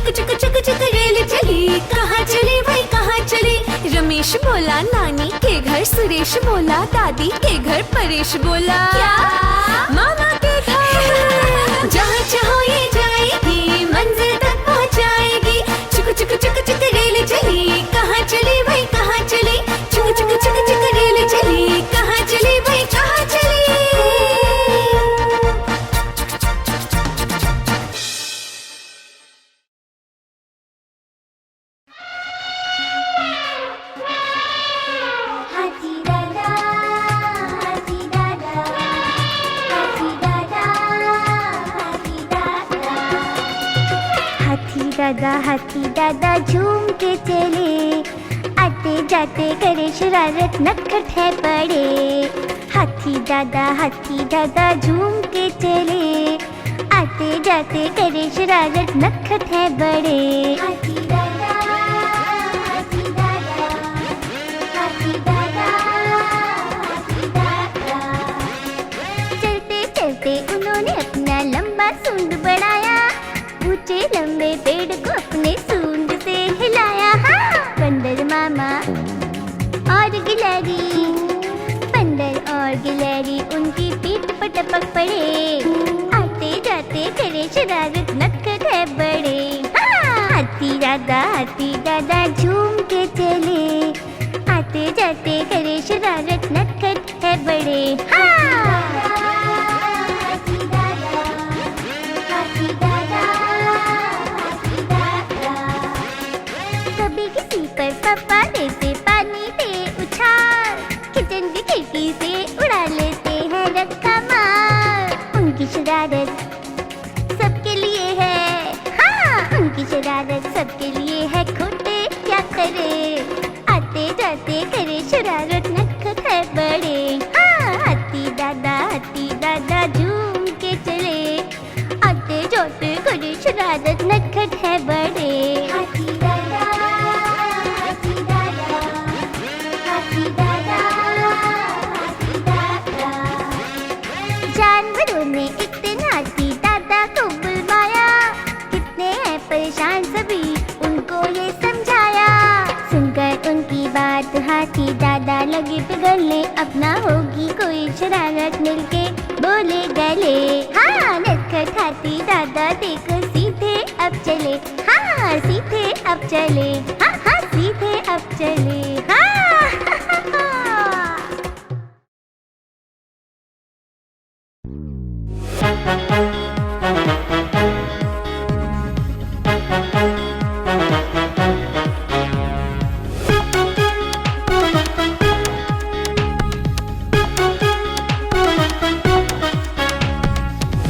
चुक चुक चुक रेल चली, कहाँ चली भाई कहाँ चली। रमेश बोला नानी के घर, सुरेश बोला दादी के घर, परेश बोला क्या मामा के घर। जहाँ चाहो ये जाएगी, मंजिल तक पहुँचाएगी। चुक चुक चुक चुक रेल चली, कहाँ चली भाई कहाँ चली। चुक चुक चुक चुक रेल चली, कहाँ चली भाई कहाँ चली। हाथी दादा झूम के चले, आते जाते करे शरारत नखट है बड़े। हाथी दादा झूम के चले, आते जाते करे शरारत नखट है बड़े। हाथी दादा, हाथी दादा, हाथी दादा, हाथी दादा। चलते चलते उन्होंने अपना लंबा सूंड बढ़ाया, ऊंचे लंबे पेड़ को अपने सूंड से हिलाया। हाँ! बंदर मामा और गिलहरी, बंदर और गिलहरी उनकी पीठ पर टपक पड़े, आते जाते करे शरारत नखट है बड़े। हाँ! हाथी दादा झूम के चले, आते जाते करे शरारत नखट है बड़े। हाँ! पापा देते पानी पे उछाल, किचन की खिड़की से उड़ा लेते हैं रक्का मार। उनकी शरारत सबके लिए है, हाँ उनकी शरारत सबके लिए है, खोटे क्या करे, आते जाते करे शरारत नखट है बड़े। हाँ हाथी दादा झूम के चले, आते जाते करे शरारत नखट है बड़े। हाथी दादा, जानवरों ने एक दिन हाथी दादा को बुलवाया, कितने हैं परेशान सभी उनको ये समझाया। सुनकर उनकी बात हाथी दादा लगे पिघलने, अपना होगी कोई शरारत मिलके बोले गले। हाँ नटखट हाथी दादा देखो सीधे अब चले, हाँ सीधे अब चले, हाँ सीधे अब चले। हाँ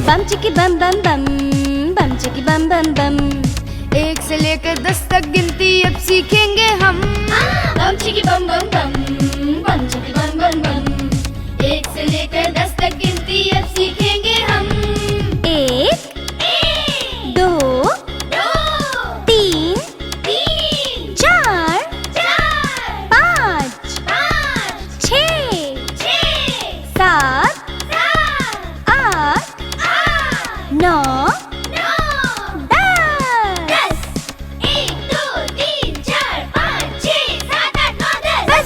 बम चिकी बम बम बम, बम चिकी बम बम बम। 1 से लेकर 10 तक गिनती अब सीखेंगे हम। बम चिकी बम बम बम, बम चिकी बम बम बम। 1 से लेकर 10 तक गिनती अब सीखेंगे हम। 1 2 3 4 5 6 7 8 9 10। 1 2 3 4 5 6 7 8 9 10। बस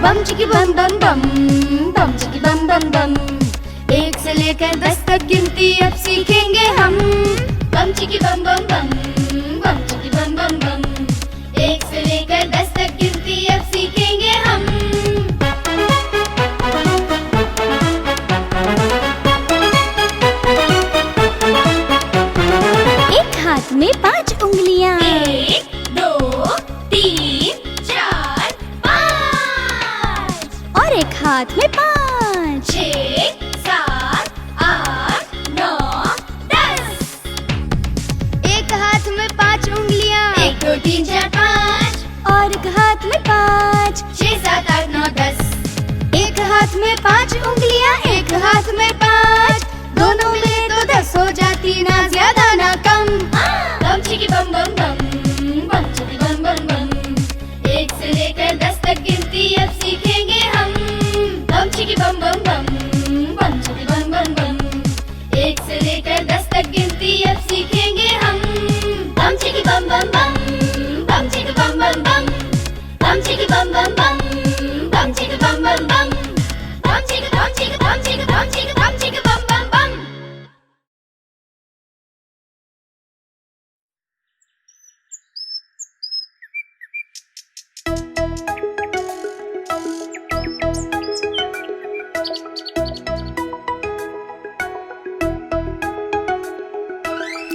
बम चिकी बम बम बम, बम चिकी बम बम बम। 1 से लेकर 10 तक गिनती अब सीखेंगे हम। बम चिकी बम बम बम, बम चिकी बम बम बम। 1 से लेकर 10 तक गिनती अब सीखेंगे हम। एक हाथ में 5 उंगलियां, 1 2 3 4 5। और एक हाथ में 5 6 7 8 9 10। एक हाथ में 5 उंगलियां, 1 2 3 4 5। और एक हाथ में 5 6 7 8 9 10। एक हाथ में 5 उंगलियां, एक हाथ में 5, दोनों मिले तो 10 हो जाती, ना ज्यादा ना कम। बम चिकी बम बम बम, बम चिकी बम बम बम। 1 से लेकर 10 तक गिनती अब सीखेंगे हम। बम चिकी बम बम बम, बम चिकी बम बम बम। 1 से लेकर 10 तक गिनती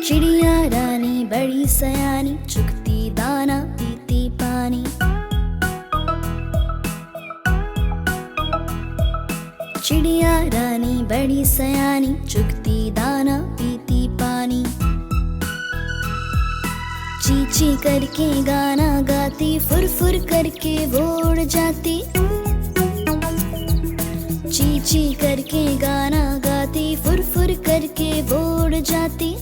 चिड़िया रानी बड़ी सयानी, चुगती दाना पीती पानी। चिड़िया रानी बड़ी सयानी, चुगती दाना पीती पानी। ची ची करके गाना गाती, फुर फुर करके वो उड़ जाती। ची ची करके गाना गाती, फुर फुर करके वो उड़ जाती।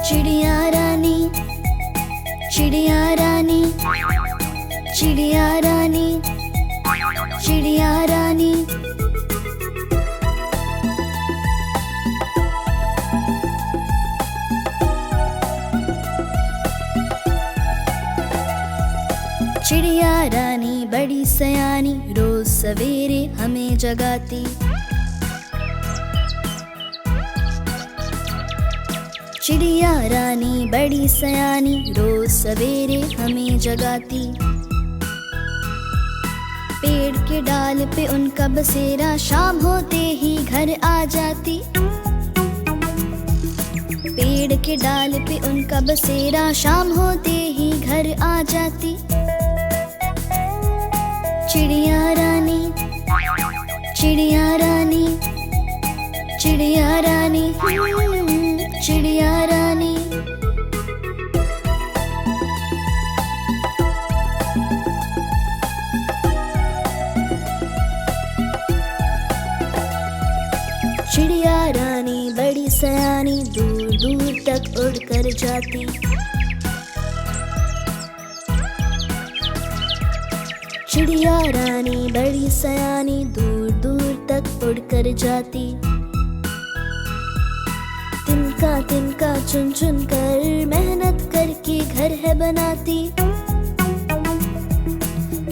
चिड़िया रानी, चिड़िया रानी, चिड़िया रानी, चिड़िया रानी। चिड़िया रानी बड़ी सयानी, रोज सवेरे हमें जगाती। चिड़िया रानी बड़ी सयानी, रोज सवेरे हमें जगाती। पेड़ के डाल पे उनका बसेरा, शाम होते ही घर आ जाती। पेड़ के डाल पे उनका बसेरा, शाम होते ही घर आ जाती। चिड़िया रानी, चिड़िया रानी, चिड़िया रानी, चिड़िया रानी। चिड़िया रानी बड़ी सयानी, दूर दूर तक उड़ कर जाती। चिड़िया रानी बड़ी सयानी, दूर दूर तक उड़ कर जाती। तिनका तिनका चुन चुन कर मेहनत करके घर है बनाती।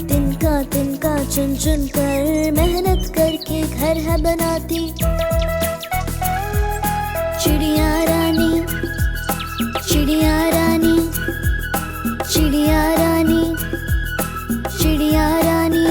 तिनका तिनका चुन चुन कर मेहनत करके घर है बनाती। चिड़िया रानी, चिड़िया रानी, चिड़िया रानी, चिड़िया रानी।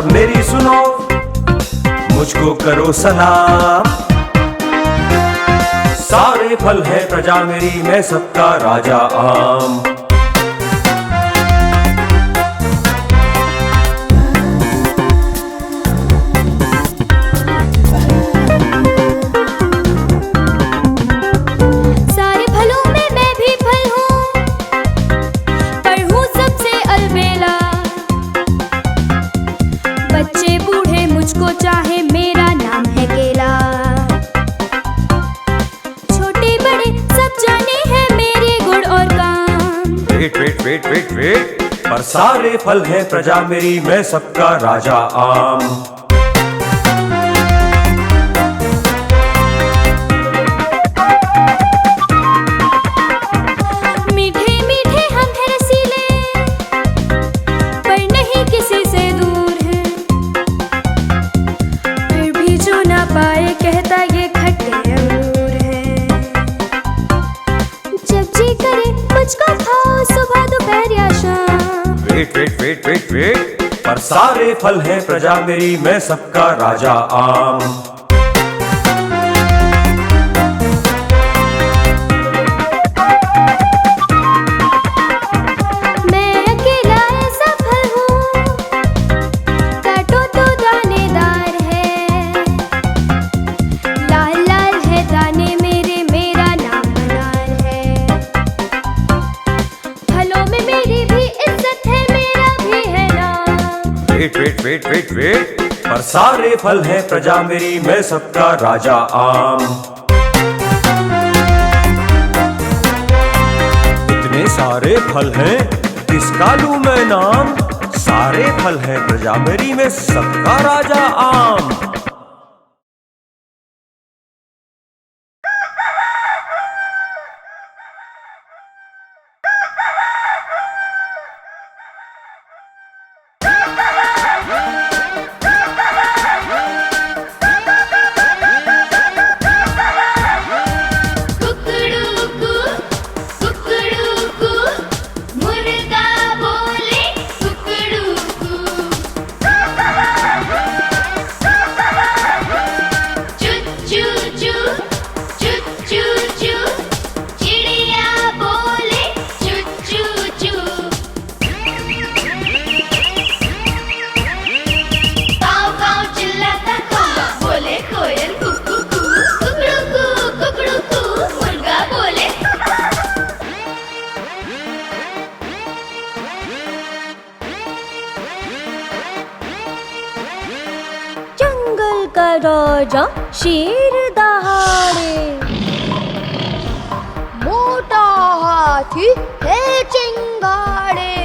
सब मेरी सुनो, मुझको करो सलाम। सारे फल है प्रजा मेरी, मैं सबका राजा आम। सारे फलों में मैं भी फल हूँ, पर हूँ सबसे अलबेला। बच्चे बूढ़े मुझको चाहे, मेरा नाम है केला। छोटे बड़े सब जाने हैं मेरे गुण और काम। Wait wait wait wait wait, पर सारे फल है प्रजा मेरी, मैं सबका राजा आम। मीठे मीठे हम हैं रसीले, पर नहीं किसी से दूर हैं। फिर भी जो ना पाए कहता ये खट्टे अंगूर हैं। जब जी करे मुझको खाओ, सुबह दोपहर या शाम। Wait wait wait wait wait, पर सारे फल है प्रजा मेरी, मैं सबका राजा आम। मैं अकेला ऐसा फल हूँ, काटो तो दानेदार है। लाल लाल है दाने मेरे, मेरा नाम अनार है। फलों में मेरी भी इज्जत है, मेरा भी है नाम। Wait wait wait wait wait, पर सारे फल है प्रजा मेरी, मैं सबका राजा आम। इतने सारे फल हैं, किसका लूं मैं नाम? सारे फल हैं प्रजा मेरी, मैं सबका राजा आम। कुकड़ूकू कुकड़ूकू, मुर्गा बोले कुकड़ूकू। चू चू चू चू चू चू, चिड़िया बोले चू चू चू। काऊ काऊ चिल्लाता कौवा, बोले कोयल कुकू कू। कुकड़ूकू कुकड़ूकू, मुर्गा बोले। जंगल का राजा शेर दहाड़े, मोटा हाथी है चिंगाड़े।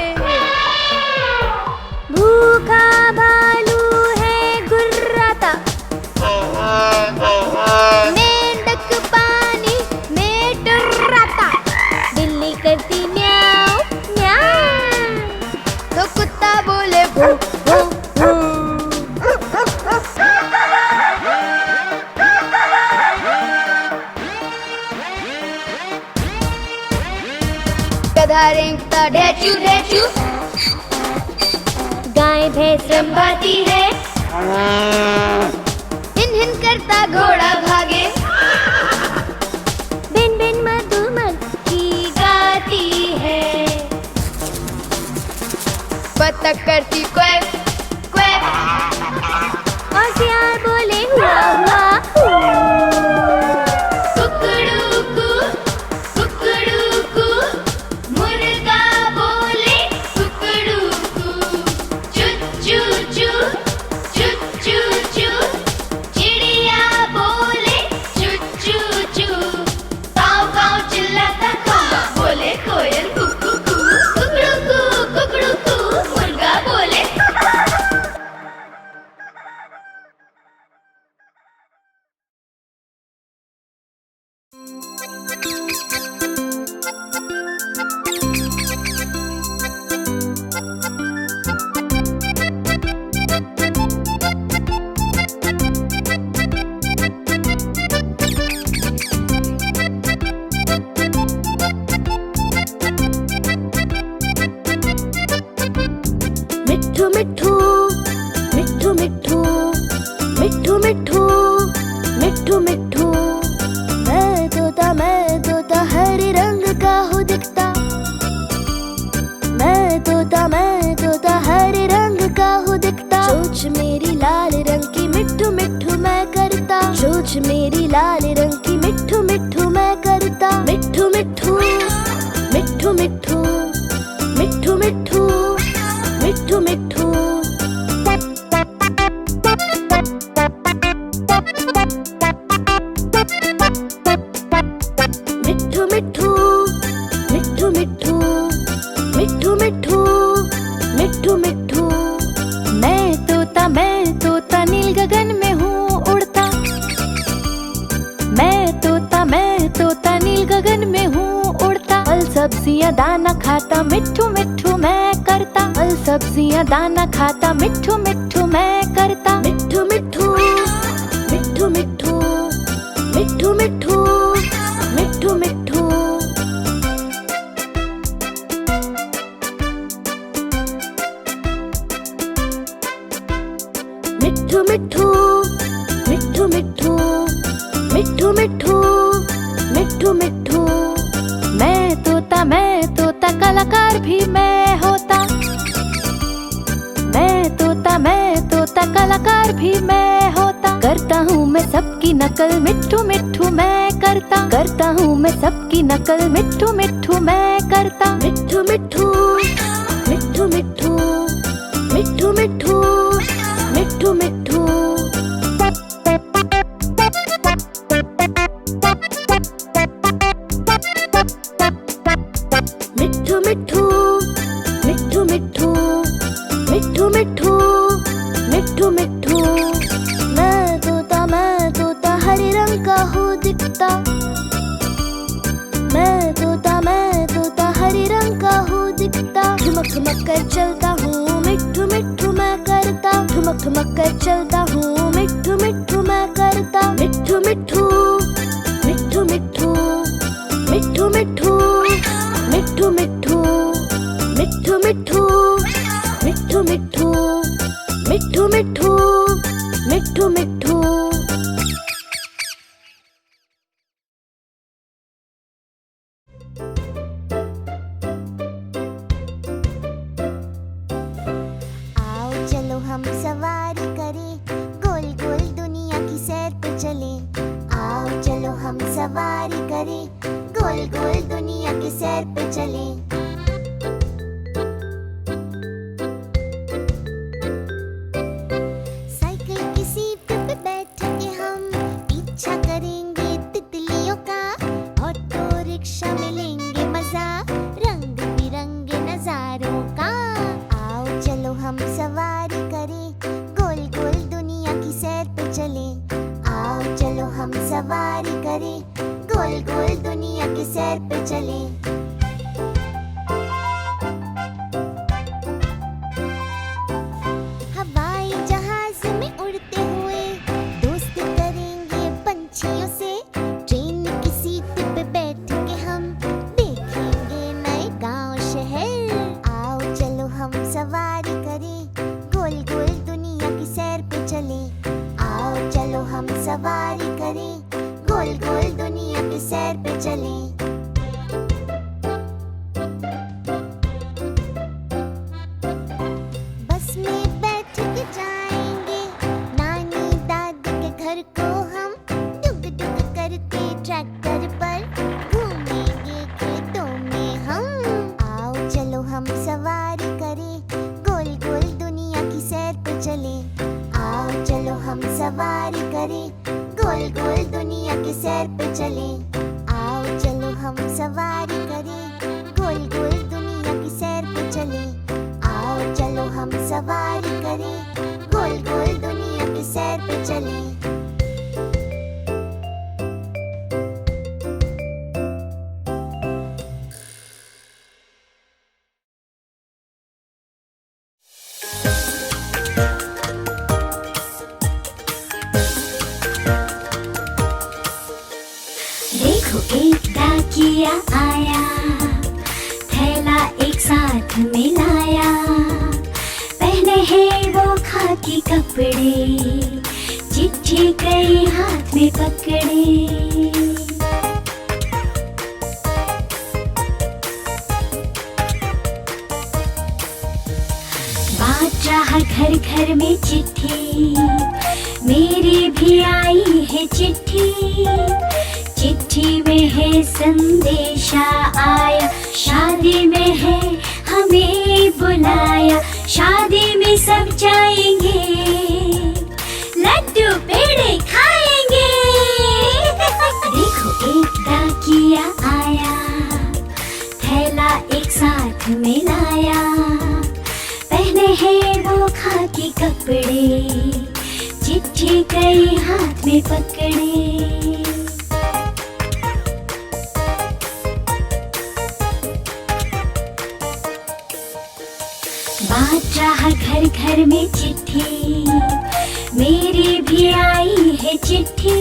भूखा भालू है गुर्राता, मेंढक पानी में टुर्राता। बिल्ली करती म्याऊं म्याऊं, तो कुत्ता बोले भू भू भू। गधा रेंगता ढेचू ढेचू, गाय भैंस रंभाती है। हिन हिन करता घोड़ा भागे, बिन बिन मधुमक्खी गाती है। बतख करती क्वैक क्वैक, और सियार बोले हुआ हुआ। कुकड़ूकू कुकड़ूकू, मुर्गा बोले कुकड़ूकू। चू चू चू चू चू चू, चिड़िया बोले चू चू चू। काऊ काऊ चिल्लाता कौवा, बोले कोयल कुकू कू। कुकड़ूकू कुकड़ूकू, मुर्गा बोले। पूछ मेरी लाल रंग की, मिट्ठू मिट्ठू मैं करता, मिट्ठू मिट्ठू मिट्ठू मिट्ठू मिट्ठू मिट्ठू मिट्ठू मिट्ठू। मिट्ठू मिट्ठू मिट्ठू मिट्ठू मिट्ठू मिट्ठू मिट्ठू मिट्ठू। मैं तोता नील गगन में हूँ उड़ता, मैं तोता नील गगन में हूँ उड़ता। फल सब्जियाँ दाना खाता, मिट्ठू मिट्ठू मैं करता, फल सब्जियाँ दाना खाता, मिट्ठू मिट्ठू मैं करता। मिट्ठू मिट्ठू मिट्ठू मिट्ठू मिट्ठू मिट्ठू मिट्ठू मिट्ठू। मिट्ठू मिट्ठू मिट्ठू मिट्ठू मिट्ठू मिट्ठू मिट्ठू मिट्ठू। मैं तोता कलाकार भी मैं होता, मैं तोता कलाकार भी मैं होता। करता हूँ मैं सबकी नकल, मिट्ठू मिट्ठू मैं करता हूँ मैं सबकी नकल, मिट्ठू मिट्ठू मैं करता। मिट्ठू मिट्ठू मिट्ठू मिट्ठू मिट्ठू मिट्ठू मिट्ठू मिट्ठू। मिट्ठू मिट्ठू मिट्ठू मिट्ठू मिट्ठू मिट्ठू मिट्ठू मिट्ठू। मैं तोता हरे रंग का हूँ दिखता, मैं तोता हरे रंग का हूँ दिखता। ठुमक ठुमक कर चलता हूँ, मिट्ठू मिट्ठू मैं करता, ठुमक ठुमक कर चलता हूँ, मिट्ठू मिट्ठू मैं करता। मिट्ठू मिट्ठू मिट्ठू मिट्ठू मिट्ठू मिट्ठू मिट्ठू मिट्ठू मिट्ठू मिट्ठू मिट्ठू मिट्ठू मिट्ठू मिट्ठू मिट्ठू मिट्ठू। आओ चलो हम सवारी करें, गोल गोल दुनिया की सैर पे चले। आओ चलो हम सवारी करें, गोल गोल दुनिया की सैर पे चले। साइकिल की सीट पे बैठ के हम पीछा करेंगे तितलियों का, ऑटो रिक्शा में लेंगे मजा रंग बिरंगे नजारों का। आओ चलो हम सवारी करें, गोल गोल दुनिया की सैर पे चले। आओ चलो हम सवारी करें, गोल गोल दुनिया की सैर पे चले। हवाई जहाज में उड़ते हुए दोस्ती करेंगे पंछियों से। ट्रेन की सीट पे बैठ के हम देखेंगे नए गांव शहर। आओ चलो हम सवारी करें, गोल गोल दुनिया की सैर पे चले। आओ चलो हम सवारी करें, गोल गोल दुनिया की सैर पे चले। बस में बैठ के जाएंगे नानी दादी के घर को हम, डुग डुग करते ट्रैक्टर पर घूमेंगे खेतों में हम। आओ चलो हम सवारी करें, गोल गोल दुनिया की सैर पे चले। आओ चलो हम सवारी करें, गोल गोल दुनिया की सैर पे चले। आओ चलो हम सवारी करें, गोल गोल दुनिया की सैर पे चले। आओ चलो हम सवारी करें, गोल गोल दुनिया की सैर पे चले। देखो एक डाकिया आया, थैला एक साथ में लाया। पहने हैं वो खाकी कपड़े, चिट्ठी कई हाथ में पकड़े। बांट रहा घर घर में चिट्ठी, मेरी भी आई है चिट्ठी, चिट्ठी में है संदेशा आया, शादी में है हमें बुलाया, शादी में सब जाएंगे, लड्डू पेड़े खाएंगे। देखो एक डाकिया आया, थैला एक साथ में लाया, पहने हैं वो खाकी कपड़े, चिट्ठी कई हाथ में पकड़े। बात रहा घर घर में चिट्ठी, मेरी भी आई है चिट्ठी,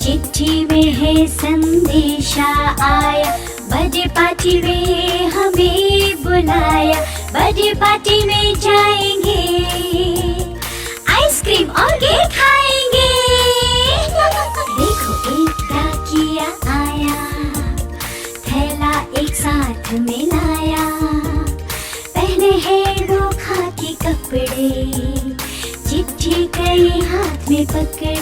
चिट्ठी में है संदेशा आया, बर्थडे पार्टी में हमें बुलाया, बर्थडे पार्टी में जाएंगे, आइसक्रीम और केक खाएंगे। देखो एक डाकिया आया, थैला एक साथ में लाया, पहने हैं वो खाकी कपड़े, चिट्ठी कई हाथ में पकड़े।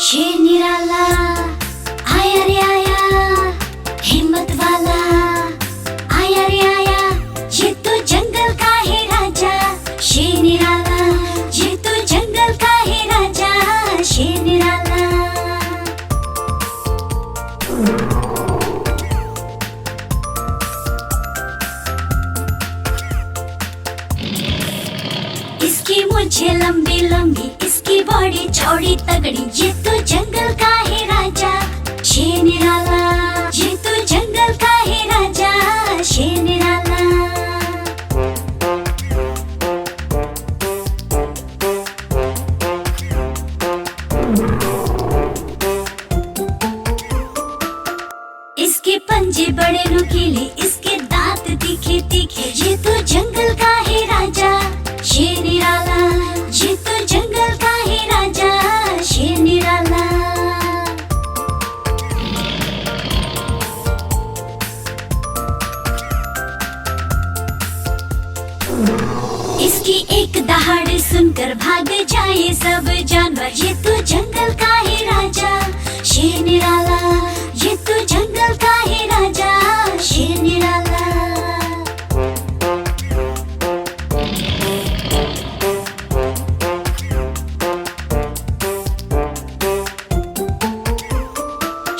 शेर निराला आया रे आया, हिम्मत वाला आया रे आया, ये तो जंगल का है राजा। शेर निराला ये तो जंगल का है राजा, शेर निराला। इसकी मुझे लंबी लंबी, इसकी बॉडी चौड़ी तगड़ी, ये तो जंगल का है राजा। शेर निराला ये तो जंगल का है राजा, शेर निराला। इसके पंजे बड़े नुकीले, इसके दांत तीखे तीखे, ये तो जंगल का है राजा। शेर निराला ये तो जंगल का है राजा, शेर निराला। इसकी एक दहाड़ सुनकर भाग जाए सब जानवर, ये तो जंगल का है राजा। शेर निराला ये तो जंगल का है राजा, शेर निराला।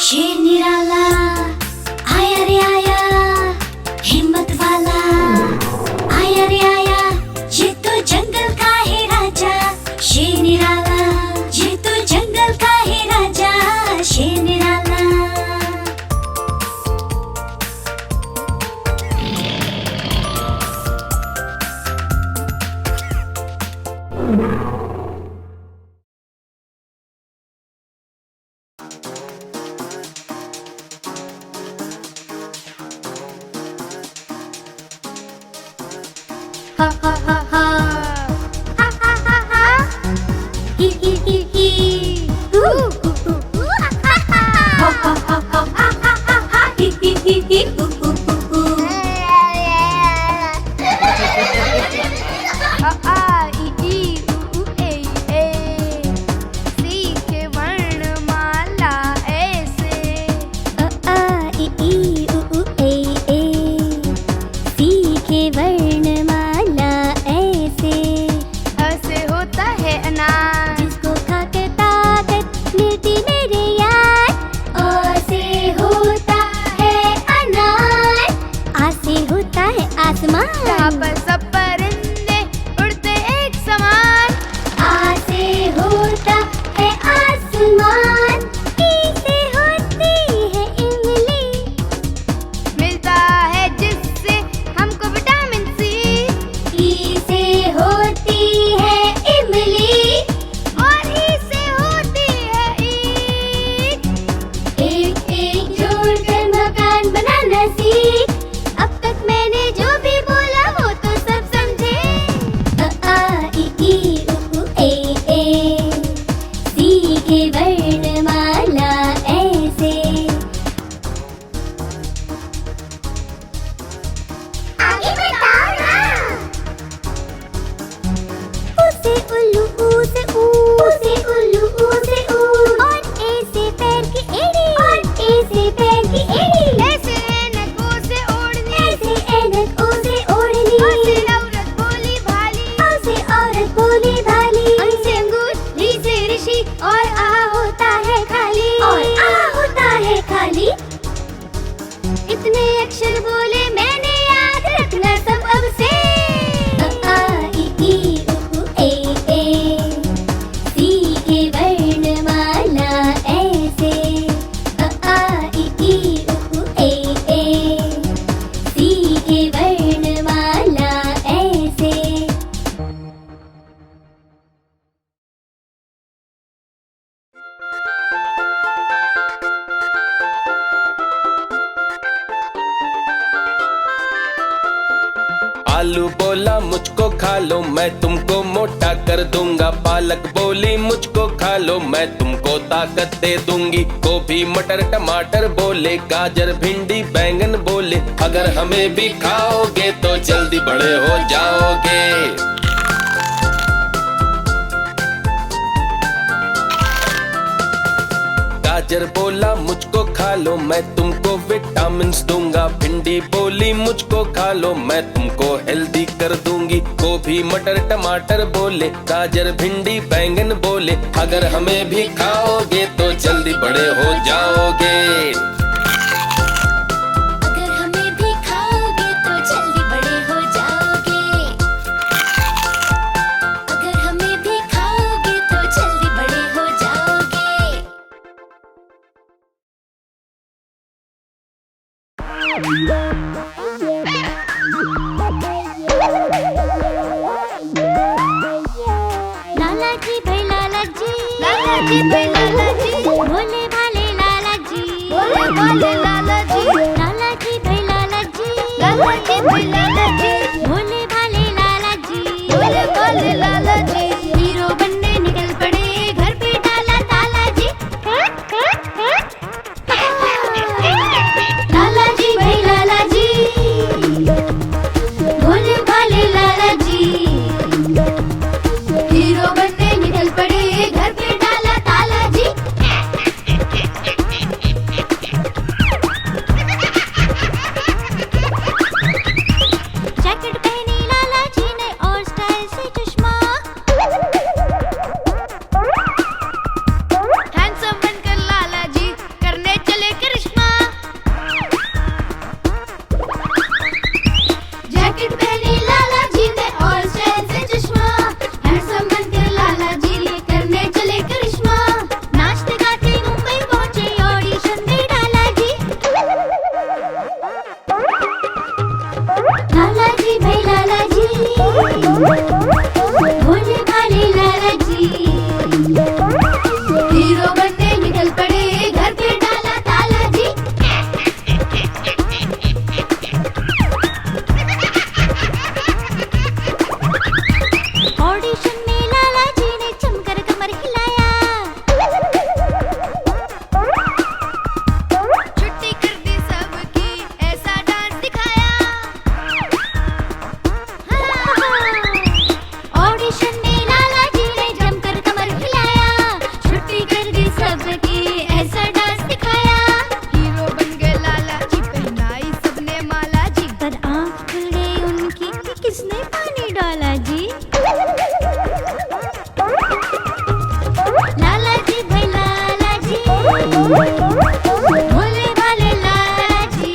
शेर निराला आया रे आया, हिम्मत वाला आया रे आया, ये तो जंगल का है राजा। शेर निराला ये तो जंगल का है राजा, शेर निराला। Ha ha ha ha, ha ha ha ha, hi hi hi hi, hoo hoo hoo hoo, ha ha ha, Ha ha ha ha ha ha ha ha, hi hi hi hi, hoo hoo hoo hoo. ha ha, i i, ooh ooh, से उल्लू, ऊ से ऊ से उल्लू, ऊ से ऊ। और ए से पैर की एड़ी, और ए से पैर की एड़ी। ऐसे ऐनक ओ से ओढ़नी, ऐसे ऐनक ओ से ओढ़नी। औ से औरत बोली भाली, औ से औरत बोली भाली। अं से अंगूर, री से ऋषि, और आ होता है खाली, और आ होता है खाली। इतने अक्षर बोले मैंने, याद रखना सब अब से। अ आ इ ई उ ए सीखे वर्णमाला ऐसे। अ आ इ ई उ ए सीखे वर्णमाला ऐसे। आलू बोला मुझको खा लो, मैं तुमको मोटा कर दूंगा। पालक बोली मुझको खा लो, मैं तुमको ताकत दे दूंगी। गोभी मटर टमाटर बोले, गाजर भिंडी बैंगन बोले, अगर हमें भी खाओगे तो जल्दी बड़े हो जाओगे। गाजर बोला मुझको खा लो, मैं तुमको विटामिन्स दूंगा। भिंडी बोली मुझको खा लो, मैं तुमको हेल्दी कर दूंगी। गोभी मटर टमाटर बोले, गाजर भिंडी बैंगन बोले, अगर हमें भी खाओगे तो जल्दी बड़े हो जाओगे। अगर हमें भी खाओगे तो जल्दी बड़े हो जाओगे। अगर हमें भी खाओगे तो जल्दी बड़े हो जाओगे। लाला जी भाई लाला जी, लाला जी भाई लाला जी, भोले भाले लाला जी, भोले भाले लाला जी, लाला जी भाई लाला जी, लाला जी भाई लाला जी, भोले भाले लाला जी, भोले भाले लाला जी। हीरो बनने निकल पड़े, घर पे डाला ताला जी। लाला जी भाई लाला जी, भोले भाले लाला जी, हीरो बनने निकल पड़े, घर पे डाला ताला जी। जैकेट पहनी लाला जी ने और स्टाइल से चश्मा। हैंडसम बनकर लाला जी करने चले करिश्मा। जैकेट पहनी लाला जी ने और स्टाइल से चश्मा। हैंडसम बनकर लाला जी करने चले करिश्मा। नाचते गाते मुंबई पहुंचे, ऑडिशन में डाला जी। लाला जी भाई लाला जी, भोले भाले लाला जी, हीरो बनने निकल पड़े, घर पे डाला ताला जी। ऑडिशन में लाला जी ने जमकर कमर हिलाया। छुट्टी कर दी सबकी, ऐसा डांस दिखाया। ऑडिशन में लाला जी ने जमकर कमर हिलाया। छुट्टी कर दी सबकी, ऐसा डांस दिखाया। हीरो बन गए लाला जी, पहनाई सबने माला जी। पर आंख खुल गई उनकी कि किसने पानी डाला जी। लाला जी भाई लाला जी, भोले भाले लाला जी,